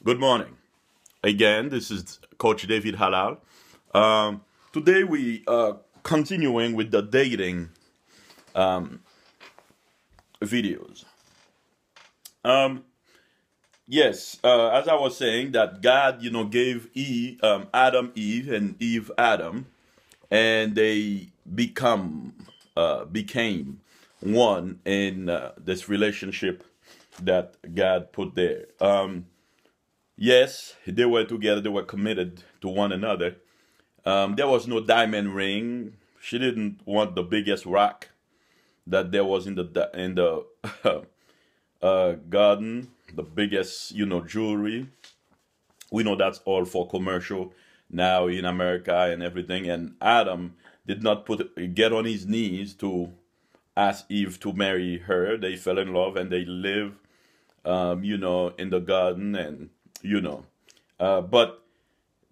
Good morning. Again, this is Coach David Halal. Today we are continuing with the dating videos. Um, yes, as I was saying, that God, gave Adam Eve and Eve Adam, and they became one in this relationship that God put there. Yes, they were together. They were committed to one another. There was no diamond ring. She didn't want the biggest rock that there was in the garden, the biggest jewelry. We know that's all for commercial now in America and everything. And Adam did not get on his knees to ask Eve to marry her. They fell in love and they live, in the garden and but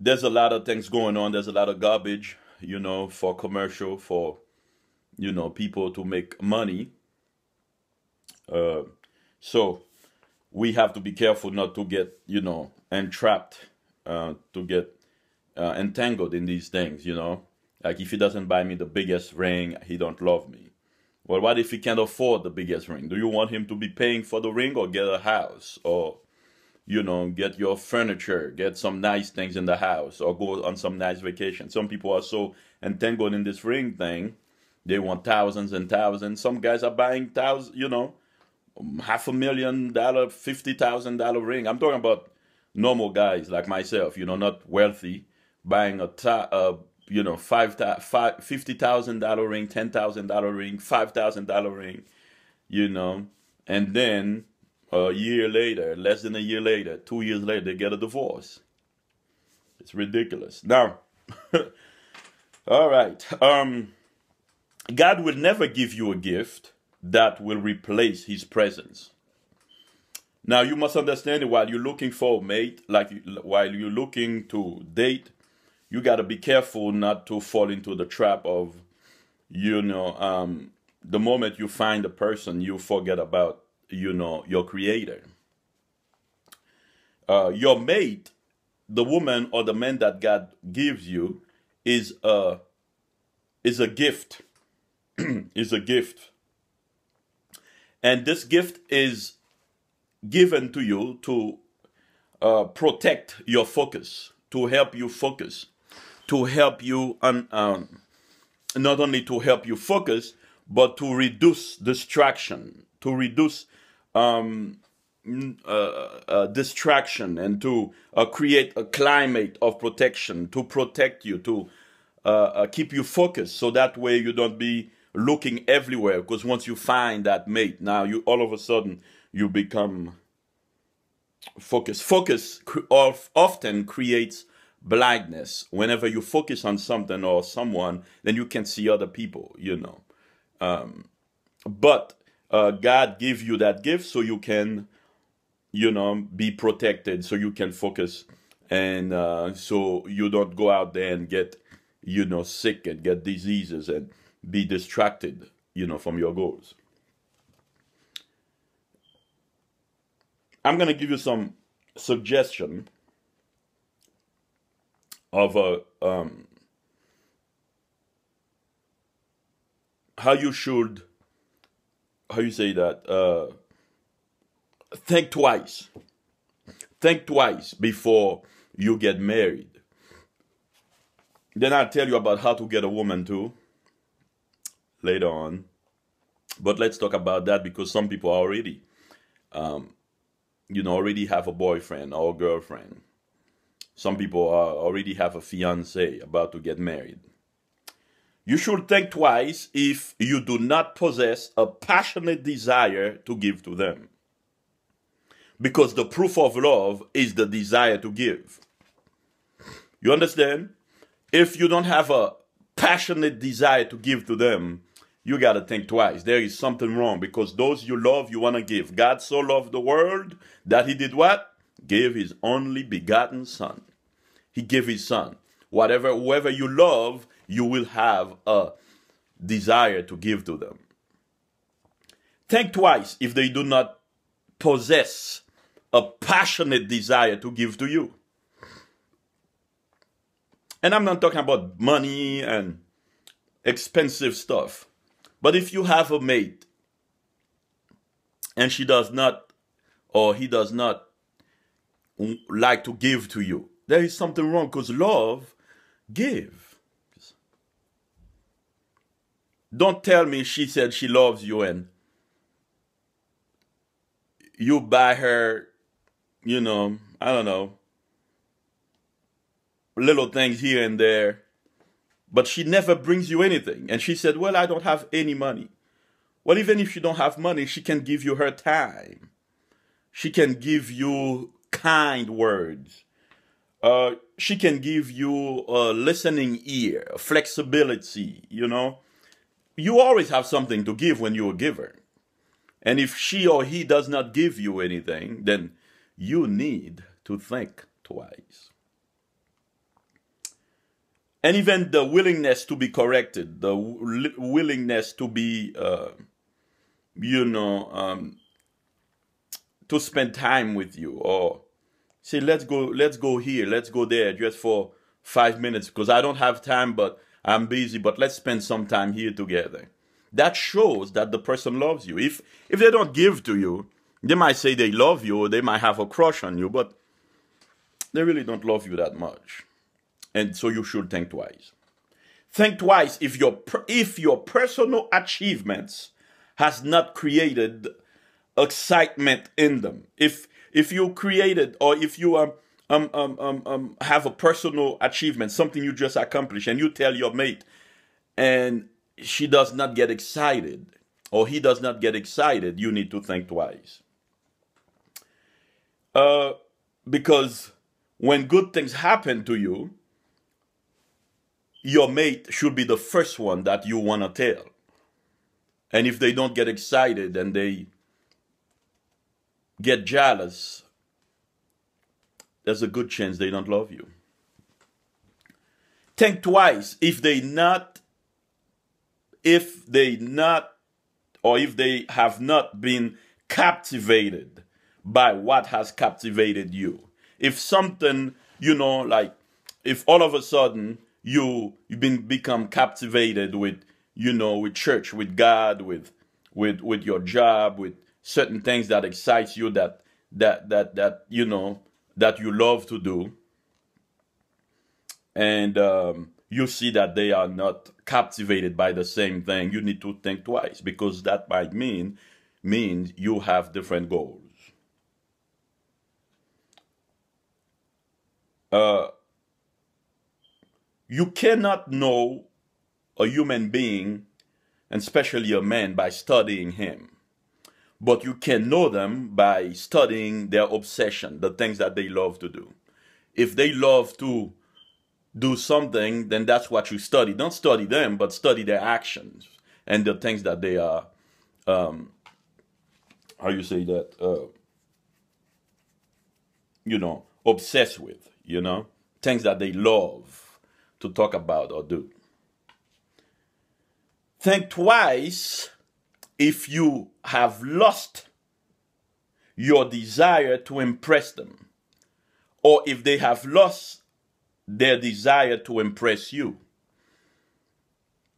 there's a lot of things going on. There's a lot of garbage, for commercial, for people to make money. Uh, so we have to be careful not to get entrapped, to get entangled in these things. Like if he doesn't buy me the biggest ring, he don't love me. Well, what if he can't afford the biggest ring? Do you want him to be paying for the ring or get a house or get your furniture, get some nice things in the house, or go on some nice vacation? Some people are so entangled in this ring thing, they want thousands and thousands. Some guys are buying thousands, $500,000, $50,000 ring. I'm talking about normal guys like myself, not wealthy, buying $50,000 ring, $10,000 ring, $5,000 ring, and then a year later, less than a year later, 2 years later, they get a divorce. It's ridiculous. Now, all right. God will never give you a gift that will replace his presence. Now, you must understand that while you're looking for a mate, while you're looking to date, you got to be careful not to fall into the trap of, the moment you find a person, you forget about your creator. Your mate, the woman or the man that God gives you, is a gift. Is a gift. And this gift is given to you to protect your focus, to help you focus, to help you not only to help you focus, but to reduce distraction, to reduce distraction, and to create a climate of protection, to protect you, to keep you focused, so that way you don't be looking everywhere. Because once you find that mate, now you all of a sudden you become focused. Often creates blindness. Whenever you focus on something or someone, then you can see other people. But God gives you that gift so you can, be protected, so you can focus, and so you don't go out there and get, sick and get diseases and be distracted, from your goals. I'm going to give you some suggestion of how you should, how you say that, think twice. Think twice before you get married. Then I'll tell you about how to get a woman too later on. But let's talk about that, because some people already, already have a boyfriend or a girlfriend. Some people already have a fiance about to get married. You should think twice if you do not possess a passionate desire to give to them. Because the proof of love is the desire to give. You understand? If you don't have a passionate desire to give to them, you got to think twice. There is something wrong, because those you love, you want to give. God so loved the world that he did what? Gave his only begotten son. He gave his son. Whoever you love, you will have a desire to give to them. Think twice if they do not possess a passionate desire to give to you. And I'm not talking about money and expensive stuff. But if you have a mate and she does not, or he does not like to give to you, there is something wrong, because love give. Don't tell me she said she loves you and you buy her, I don't know, little things here and there, but she never brings you anything. And she said, well, I don't have any money. Well, even if she don't have money, she can give you her time. She can give you kind words. She can give you a listening ear, flexibility, You always have something to give when you're a giver. And if she or he does not give you anything, then you need to think twice. And even the willingness to be corrected, the willingness to be, to spend time with you, or say, let's go here, let's go there, just for 5 minutes, because I don't have time, but I'm busy, but let's spend some time here together. That shows that the person loves you. If they don't give to you, they might say they love you, or they might have a crush on you, but they really don't love you that much. And so you should think twice. Think twice if your personal achievements has not created excitement in them. If you created, or if you have a personal achievement, something you just accomplished, and you tell your mate, and she does not get excited, or he does not get excited, you need to think twice. Because when good things happen to you, your mate should be the first one that you want to tell. And if they don't get excited and they get jealous, there's a good chance they don't love you. Think twice if they have not been captivated by what has captivated you. If something, like if all of a sudden you've become captivated with, with church, with God, with your job, with certain things that excites you, that you love to do, and you see that they are not captivated by the same thing, you need to think twice, because that might mean you have different goals. You cannot know a human being, and especially a man, by studying him. But you can know them by studying their obsession, the things that they love to do. If they love to do something, then that's what you study. Don't study them, but study their actions and the things that they are, obsessed with, things that they love to talk about or do. Think twice if you have lost your desire to impress them, or if they have lost their desire to impress you.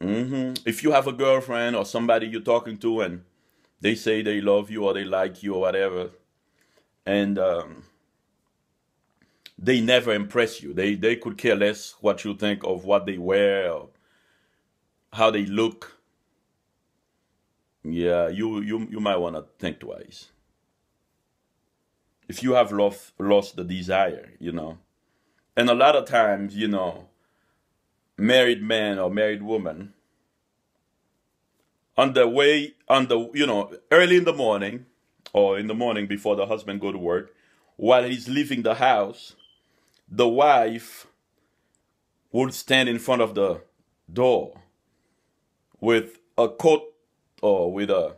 If you have a girlfriend or somebody you're talking to and they say they love you or they like you or whatever, and they never impress you. They could care less what you think of what they wear or how they look. Yeah, you might want to think twice. If you have lost the desire, And a lot of times, married man or married woman, early in the morning, or in the morning before the husband go to work, while he's leaving the house, the wife would stand in front of the door with a coat, or with a,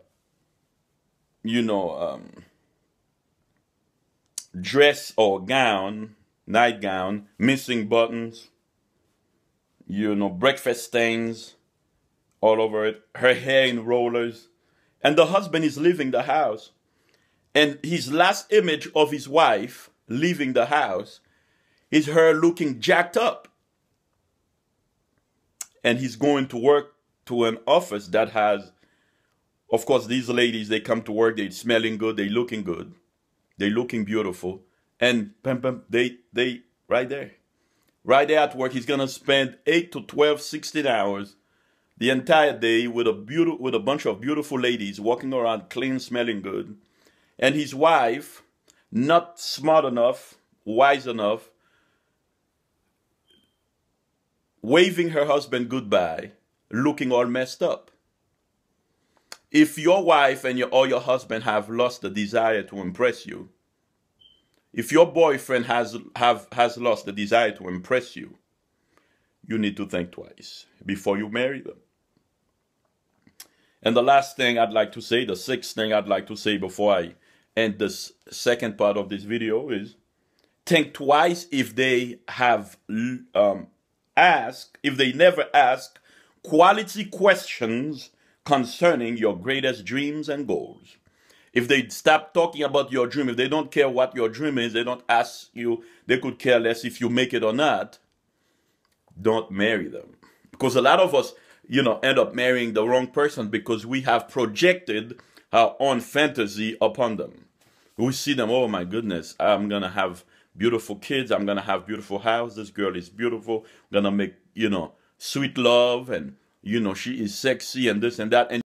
dress or gown, nightgown, missing buttons, breakfast stains all over it, her hair in rollers, and the husband is leaving the house, And his last image of his wife leaving the house is her looking jacked up. And he's going to work to an office that has, of course, these ladies, they come to work, they're smelling good, they're looking good, they're looking beautiful. And they right there. Right there at work, he's gonna spend 8 to 12, 16 hours the entire day with a bunch of beautiful ladies walking around clean, smelling good. And his wife, not smart enough, wise enough, waving her husband goodbye, looking all messed up. If your wife and or your husband have lost the desire to impress you, if your boyfriend has lost the desire to impress you, you need to think twice before you marry them. And the last thing I'd like to say, the sixth thing I'd like to say before I end this second part of this video is, think twice if they have if they never ask quality questions concerning your greatest dreams and goals. If they stop talking about your dream, if they don't care what your dream is, they don't ask you, they could care less if you make it or not, don't marry them. Because a lot of us, end up marrying the wrong person because we have projected our own fantasy upon them. We see them, oh my goodness, I'm going to have beautiful kids, I'm going to have beautiful house, this girl is beautiful, I'm going to make, sweet love, and, she is sexy and this and that. And